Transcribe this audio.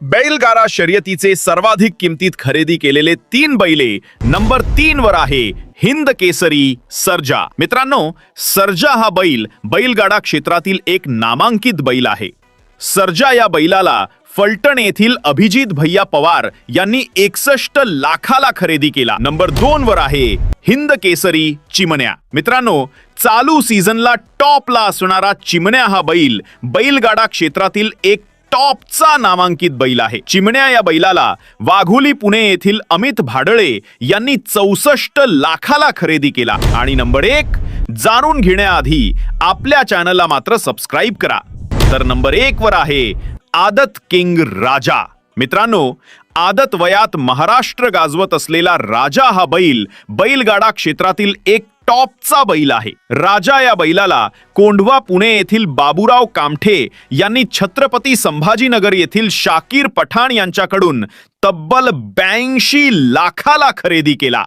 बैलगाडा शर्यतीचे सर्वाधिक किमतीत खरेदी केलेले 3 बैले नंबर 3 वर आहे हिंद केसरी सर्जा। मित्रांनो, सर्जा हा बैलगाडा क्षेत्रातील एक नामांकित बैल आहे। सर्जा या बैलाला फलटण येथील अभिजित भैया पवार यांनी 61 लाखाला खरेदी केला। नंबर 2 वर आहे हिंद केसरी चिमण्या। मित्रांनो, चालू सीझनला टॉपला असणारा चिमण्या हा बैलगाडा क्षेत्रातील एक टॉपचा नामांकित बैल आहे। चिमण्या या बैलाला वाघोली पुणे येथील अमित भाडळे यांनी 64 लाखाला खरेदी केला। आणि नंबर 1 जाणून घेण्याआधी आपल्या चॅनलला मात्र सबस्क्राइब करा। तर नंबर 1 वर आहे आदत किंग राजा। मित्रांनो, आदत वयात महाराष्ट्र गाजवत असलेला राजा हा बैलगाडा क्षेत्रातील एक टॉपचा बैल आहे। राजा या बैलाला कोंढवा पुणे येथील बाबूराव कामठे यांनी छत्रपती संभाजीनगर येथील शाकीर पठाण यांच्याकडून तब्बल 82 लाखाला खरेदी केला।